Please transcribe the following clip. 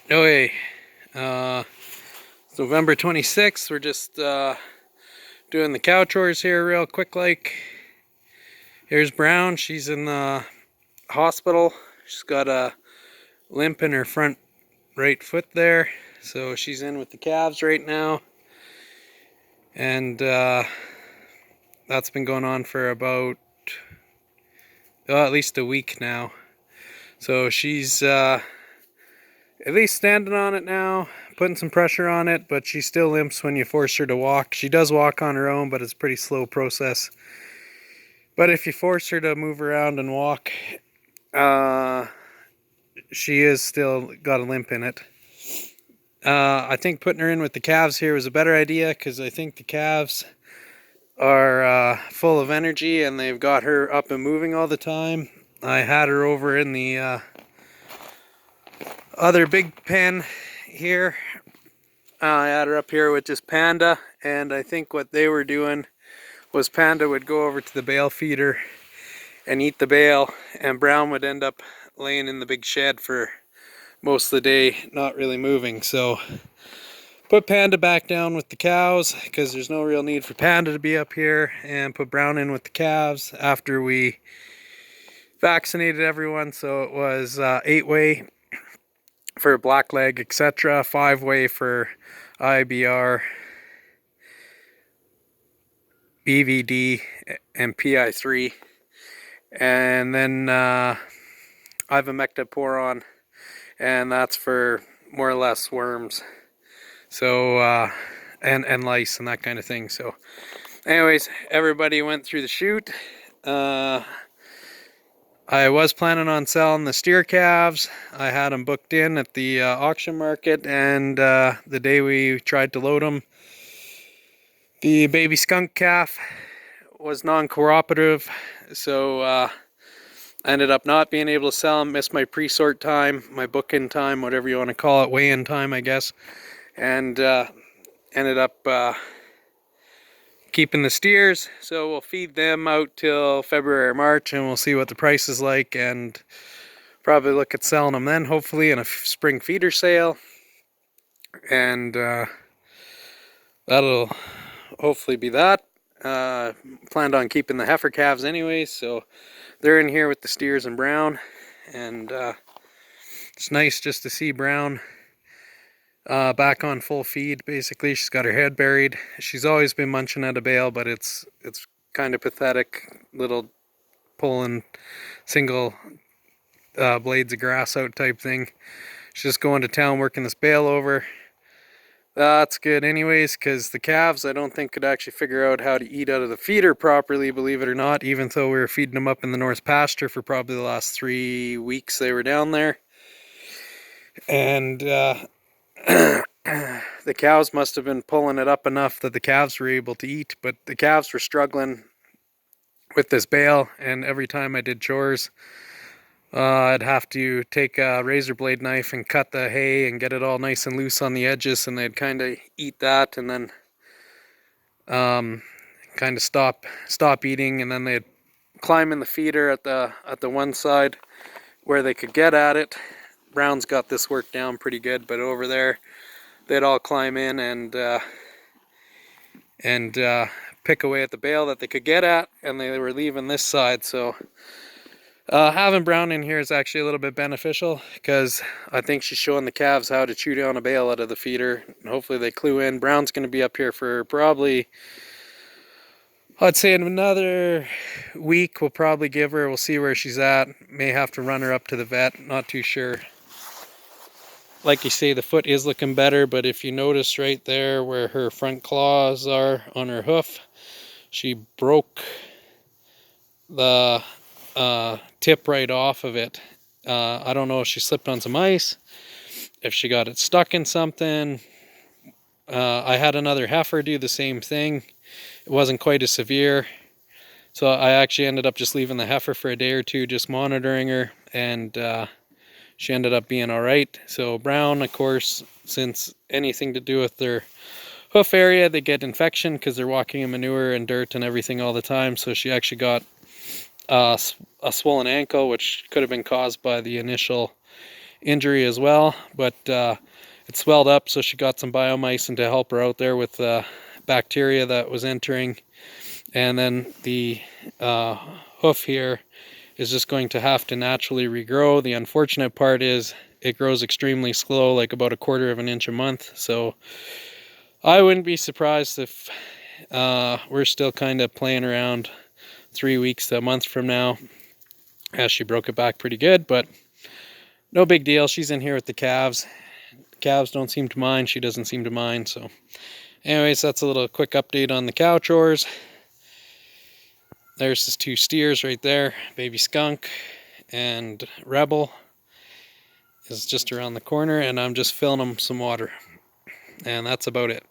Okay, it's November 26th. We're just doing the cow chores here real quick like. Here's Brown. She's in the hospital. She's got a limp in her front right foot there. So she's in with the calves right now. And that's been going on for about at least a week now. So she's at least standing on it now, putting some pressure on it, but she still limps when you force her to walk. She does walk on her own, but it's a pretty slow process. But if you force her to move around and walk, she is still got a limp in it. I think putting her in with the calves here was a better idea because I think the calves are full of energy and they've got her up and moving all the time. I had her over in the other big pen here. I had her up here with just Panda, and I think what they were doing was Panda would go over to the bale feeder and eat the bale, and Brown would end up laying in the big shed for most of the day, not really moving. So put Panda back down with the cows because there's no real need for Panda to be up here, and put Brown in with the calves after we vaccinated everyone. So it was 8-way for blackleg, etc., 5-way for IBR, BVD, and PI3, and then ivamectin, and that's for more or less worms. So and lice and that kind of thing. So anyways, everybody went through the chute. I was planning on selling the steer calves. I had them booked in at the auction market, and the day we tried to load them, the baby skunk calf was non-cooperative, so I ended up not being able to sell them, missed my pre-sort time, my book-in time, whatever you want to call it, weigh-in time, I guess, and ended up keeping the steers. So we'll feed them out till February or March, and we'll see what the price is like, and probably look at selling them then, hopefully in a spring feeder sale. And that'll hopefully be that. Planned on keeping the heifer calves anyways, so they're in here with the steers and Brown, and it's nice just to see Brown back on full feed. Basically, she's got her head buried. She's always been munching at a bale, but it's kind of pathetic, little pulling single blades of grass out type thing. She's just going to town working this bale over. That's good anyways, because the calves I don't think could actually figure out how to eat out of the feeder properly, believe it or not, even though we were feeding them up in the north pasture for probably the last 3 weeks they were down there. And the cows must have been pulling it up enough that the calves were able to eat, but the calves were struggling with this bale, and every time I did chores, I'd have to take a razor blade knife and cut the hay and get it all nice and loose on the edges, and they'd kind of eat that and then kind of stop eating, and then they'd climb in the feeder at the one side where they could get at it. Brown's got this worked down pretty good, but over there they'd all climb in and pick away at the bale that they could get at, and they were leaving this side. So having Brown in here is actually a little bit beneficial because I think she's showing the calves how to chew down a bale out of the feeder, and hopefully they clue in. Brown's going to be up here for probably, I'd say, in another week. We'll probably give her, we'll see where she's at. May have to run her up to the vet, not too sure. Like you say, the foot is looking better, but if you notice right there where her front claws are on her hoof, she broke the tip right off of it. I don't know if she slipped on some ice, if she got it stuck in something. I had another heifer do the same thing. It wasn't quite as severe, so I actually ended up just leaving the heifer for a day or two, just monitoring her, and she ended up being all right. So Brown, of course, since anything to do with their hoof area, they get infection because they're walking in manure and dirt and everything all the time. So she actually got a swollen ankle, which could have been caused by the initial injury as well, but it swelled up, so she got some biomycin to help her out there with bacteria that was entering. And then the hoof here is just going to have to naturally regrow. The unfortunate part is it grows extremely slow, like about 1/4 of an inch a month. So I wouldn't be surprised if we're still kind of playing around 3 weeks to a month from now, as she broke it back pretty good, but no big deal. She's in here with the calves. Calves don't seem to mind. She doesn't seem to mind. So anyways, that's a little quick update on the cow chores. There's his 2 steers right there. Baby Skunk and Rebel is just around the corner, and I'm just filling them some water. And that's about it.